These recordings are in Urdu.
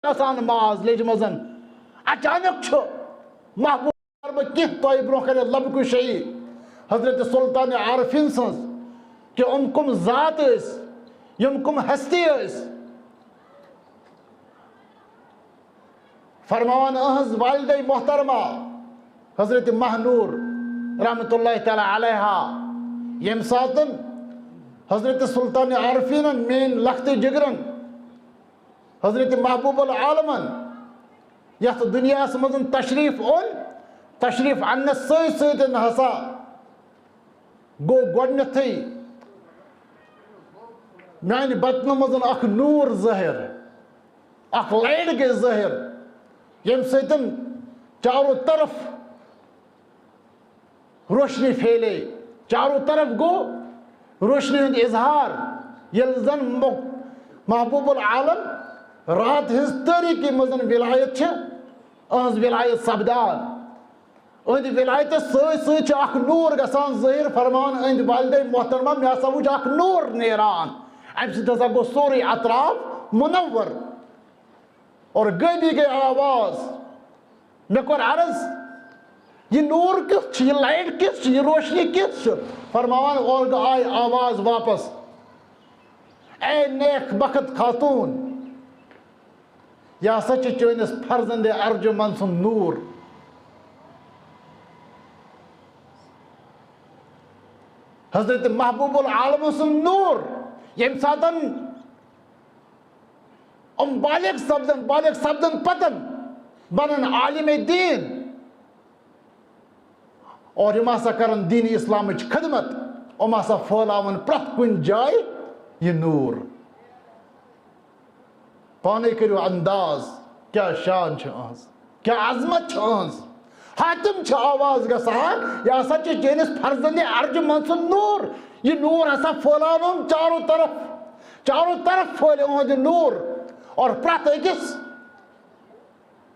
آسان ماز لیج مزن اچانک چھو محبوب کی توئی برو کرے لب کو شہید حضرت سلطان عارفین سنس کہ کم ذات اس یم کم ہستی اس فرمان اہز والدہ محترمہ حضرت مہنور رحمت اللہ تعالی علیہا یم ساتن حضرت سلطان عارفین مین لخت جگرن حضرت محبوب العالمن یت دنیا مزن تشریف تشریف ان ستن ہسا گو گۄڈنیتھٕے میانہِ بطنہٕ مزن اکھ نور ظٲہِر اکھ لایٹ گٔے ظٲہِر ییٚمہِ سۭتۍ چارو طرف روشنی پھیلے چارو طرف گو روشنی ہُنٛد اظہار ییٚلہِ زن محبوب العالم رات ہز تٲریٖکی منٛز ولایت چھِ اہنٛز ولایت سپدان اہنٛدِ ولایتس سۭتۍ سۭتۍ چھُ اکھ نور گژھان ظٲہِر فرمان اہنٛدِ والدے محترمہ مےٚ ہسا وُچھ اکھ نور نیران امہِ سۭتۍ ہسا گوٚو سورُے اطراف منور اور گٔبی گٔے آواز مےٚ کوٚر عرض یہ نور کیُتھ چھُ یہ لایٹ کِژھ چھِ یہ روشنی کِژھ چھِ فرمان اور آے آواز واپس اے نیک بخت خاتون یہ ہسا چھُ چٲنِس فرزند ارجمن سُنٛد نور حضرت محبوب العالم سُنٛد نور ییٚمہِ ساتن بالغ سپدن پتن بنن عالم دین اور یم ہسا کرن دین اسلامچ خدمت ہسا پھہلاون پرٛٮ۪تھ کُنہِ جایہِ یہ نور پانے کرو انداز کیا شان چھِ اہنٛز کیا عظمت چھِ اہنٛز حاتم چھِ آواز گژھان یہ ہسا چھِ چٲنِس فرزند ارجمن سُنٛد نور یہ نور ہسا پھہلاون چارو طرف پھہلہِ اہنٛد نور اور پرٛٮ۪تھ أکِس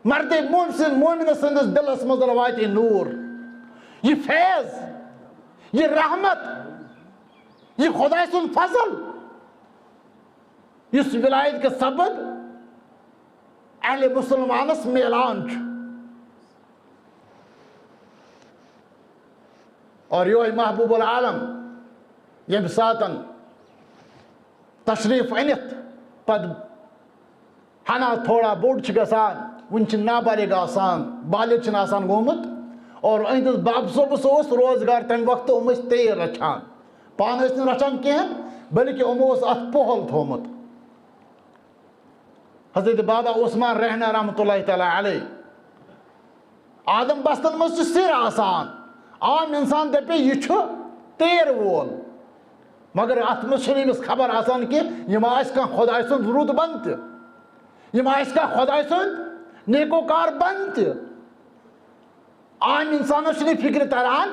مرد مومن سندس دلس مز واتہِ نور یہ فیض یہ رحمت یہ خدا سُنٛد فضل اس ولایت کے سبب اہل مسلمانس میلان چھُ اور یہ محبوب العالم یم ساتن تشریف انت پت ہنا تھوڑا بوڑ چھ گژھان ون چھ نابالغ آسان بالغ چھن آسان گومت اور اہندس باب صوبس اوس روزگار تمہ وقت تیر رچھان پان ٲسۍ نہٕ رچھان کینٛہہ بلکہ اوس اتھ پوہل تھومت حضرت بابا عثمان رہنا رحمۃ اللہ تعالی علیہ آدم بستن مز چھ سر آسان عام انسان دپے یہ چھُ تیر وول مگر ات مز چھنہٕ أمِس خبر آسان کہ یم آسہِ کانٛہہ خۄداے سُنٛد رُت بنٛد تہِ یم آسہِ کانٛہہ خۄداے سُنٛد نیکوکار بنٛد تہِ عام انسانس چھنہٕ فکر تران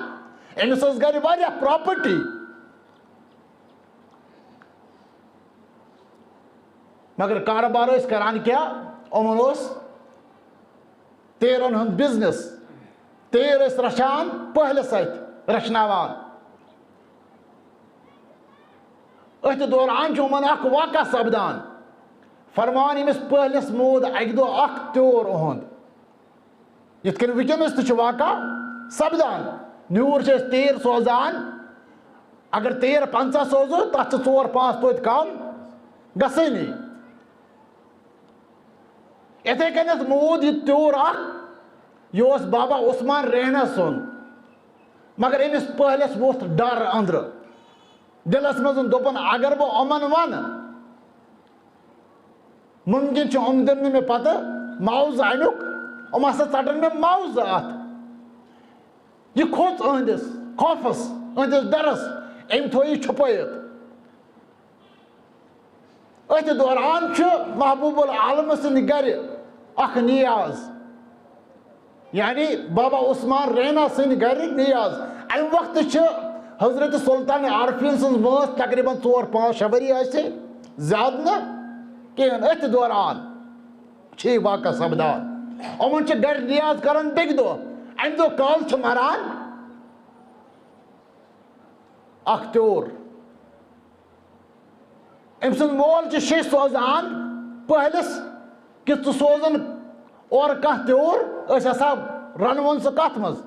أمِس ٲس گرِ واریاہ پراپرٹی مگر کاربار ٲسۍ کران کیٛاہ یِمن اوس تیرن ہُنٛد بزنس تیر ٲسۍ رچھان پٔہلِس اتھِ رچھناوان أتھۍ دوران چھُ یِمن اکھ واقعہ سپدان فرمان ییٚمِس پٔہلِس موٗد اکہِ دۄہ اکھ تیوٗر اُہُنٛد یِتھ کٔنۍ وٕنکیٚنس تہِ چھُ واقعہ سپدان نیوٗر چھِ أسۍ تیٖر سوزان اگر تیر 50 سوزو تتھ چھِ 4-5 توتہِ کم گژھٲنی یِتھے کٔنٮ۪تھ موٗد یہِ تیوٗر اکھ یہ اوس بابا عثمان رہنا سُنٛد مگر أمِس پٔہلِس ووٚتھ ڈر أنٛدرٕ دلس منٛز دوٚپُن اگر بہٕ یِمن ونہٕ مُمکِن چھُ یِم دِن نہٕ مےٚ پتہٕ معاوضہٕ امیُک یِم ہسا ژٹن مےٚ معاوضہٕ اتھ یہ کھوٚت أہنٛدِس خوفس أہنٛدِس ڈرس أمۍ تھوو یہِ چھُپٲیِتھ أتھۍ دوران چھُ محبوب العالم سٕنٛدِ گرِ اکھ نیاز یعنی بابا عثمان رہنا سٕنٛدِ گرِ نیاز امہِ وقتہٕ چھِ حضرت سلطان عارفین سٕنٛز وٲنٛس تقریٖباً 4-5-6 ؤری آسہِ زیادٕ نہٕ کِہیٖنۍ أتھۍ دوران چھِ یہِ واقعہ سپدان یِمن چھِ گرِ نیاز کران بیٚکہِ دۄہ امہِ دۄہ کالہٕ چھُ مران اکھ تیوٗر أمۍ سُنٛد مول چھُ شیٚش سوزان پٔہلِس کہ ژٕ سوزن اور کانٛہہ تیوٗر أسۍ ہسا رنوون سُہ کتھ منٛز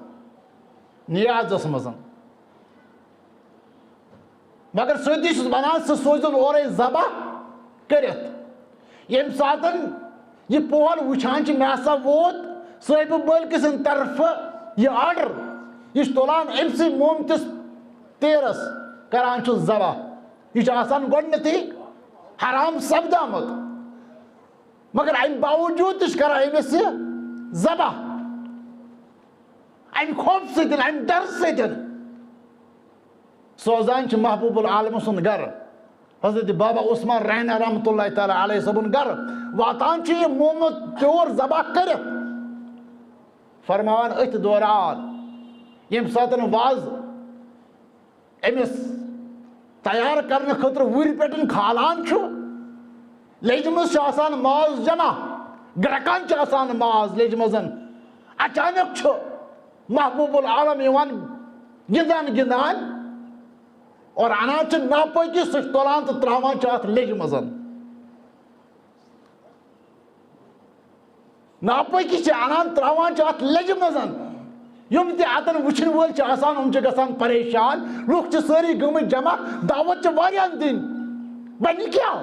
نیازس منٛز مگر سۭتی چھُس ونان ژٕ سوزن اورے ذبح کٔرِتھ ییٚمہِ ساتن یہِ پوہل وٕچھان چھِ مےٚ ہسا ووت صٲحبہٕ مٲلکہٕ سٕنٛدِ طرفہٕ یہِ آرڈر یہِ چھُ تُلان أمسٕے مومتِس تیرس کران چھُ ذبح یہِ چھُ آسان گۄڈٕنیتھٕے حرام سپدامُت مگر امہِ باوجوٗد تہِ چھِ کران أمِس یہِ ذبح امہِ خوفہٕ سۭتۍ امہِ ڈرٕ سۭتۍ سوزان چھِ محبوب العالم سُنٛد گرٕ حضرت بابا عثمان رحنا رحمتہ اللہ تعالیٰ علیہ صٲبُن گرٕ واتان چھُ یہِ مومُت تیوٗر ذبح کٔرِتھ فرماوان أتھۍ دوران ییٚمہِ ساتہٕ وازٕ أمِس تیار کرنہٕ خٲطرٕ وُرِ پٮ۪ٹھ کھالان چھُ لیجمٕژ چھِ آسان ماز جمع گرٛٮ۪کان چھِ آسان ماز لیجمٕژ اچانک چھُ محبوب العالم یِوان گِنٛدان گِنٛدان اور انان چھِ ناپٲکی سُہ چھُ تُلان تہٕ ترٛاوان چھِ اتھ لیجہِ منٛز ناپٲکی چھِ انان ترٛاوان چھِ اتھ لیجہِ منٛز یِم تہِ اتن وٕچھن وٲلۍ چھِ آسان یِم چھِ گژھان پریشان لُکھ چھِ سٲری گٔمٕتۍ جمع دعوت چھِ واریاہن دِنۍ وۄنۍ کیٛاہ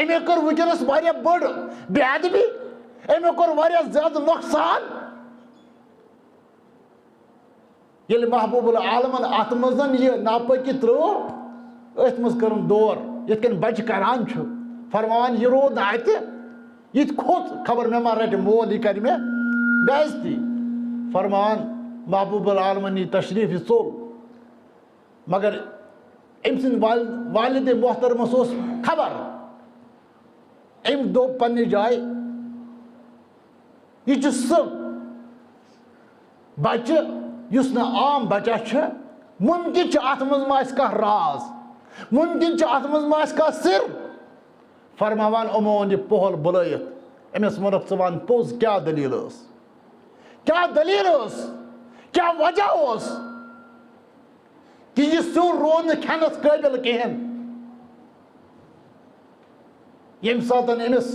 أمۍ کٔر وٕنکیٚنس واریاہ بٔڑ بے ادبی أمۍ کوٚر واریاہ زیادٕ نۄقصان ییٚلہِ محبوب العالمن اتھ منٛز یہِ ناپٲکی ترٲو أتھۍ منٛز کٔرٕن دور یِتھ کٔنۍ بچہِ کران چھُ فرماوان یہِ روٗد نہٕ اتہِ یہِ تہِ کھوٚت خبر مےٚ ما رٹہِ مول یہِ کرِ مےٚ بے عزتی فرمان محبوب العالمن یہِ تشریٖف یہِ ژوٚل مگر أمۍ سٕنٛدِ والدِ محترمس اوس خبر أمۍ دوٚپ پننہِ جایہِ یہِ چھُ سُہ بچہِ یُس نہٕ عام بچہ چھُ مُمکِن چھُ اتھ منٛز ما آسہِ کانٛہہ راز مُمکِن چھُ اتھ منٛز ما آسہِ کانٛہہ سِر فرماوان یِمو اوٚن یہِ پوہل بُلٲیِتھ أمِس ووٚنُکھ ژٕ ون پوٚز کیٛاہ دٔلیٖل ٲس کیٛاہ دٔلیٖل ٲس کیٛاہ وجہ اوس کہ یہِ سیُن روٗد نہٕ کھٮ۪نس قٲبِل کِہینۍ ییٚمہِ ساتن أمِس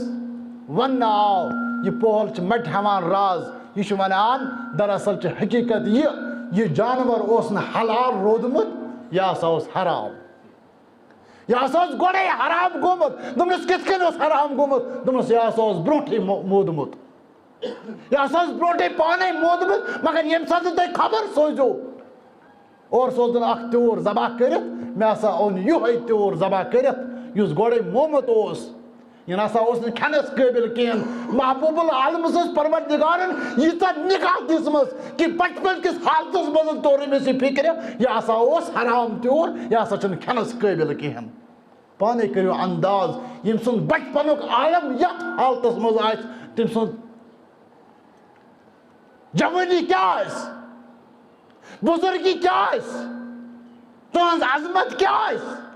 وننہٕ آو یہِ پوہل چھُ مٹہِ ہٮ۪وان راز یہِ چھُ ونان دراصل چھِ حقیٖقت یہِ جانور اوس نہٕ حلال روٗدمُت یہِ ہسا اوس حرام یہِ ہسا اوس گۄڈے حرام گوٚمُت دوٚپنس کِتھ کٔنۍ اوس حرام گوٚمُت دوٚپنس یہِ ہسا اوس برونٛٹھٕے موٗدمُت یہِ ہسا اوس برونٛٹھٕے پانے موٗدمُت مگر ییٚمہِ ساتہٕ تُہۍ خبر سوٗزیو اور سوزُن اکھ تیوٗر ذبح کٔرِتھ مےٚ ہسا اوٚن یِہوے تیوٗر ذبح کٔرِتھ یُس گۄڈے مومُت اوس یہِ نسا اوس نہٕ کھٮ۪نس قٲبِل کِہینۍ محبوب العالم سٕنٛز پروردگارن ییٖژاہ نِگاہ دِژمٕژ کہ بچپن کِس حالتس منٛز توٚر أمِس یہِ فِکرِ یہِ ہسا اوس حرام تیوٗر یہِ ہسا چھُنہٕ کھٮ۪نس قٲبِل کِہینۍ پانے کٔرِو انداز ییٚمہِ سُنٛد بچپنُک عالم یتھ حالتس منٛز آسہِ تٔمۍ سُنٛد جوٲنی کیٛاہ آسہِ بُزرگی کیٛاہ آسہِ تُہنٛز عظمت کیٛاہ آسہِ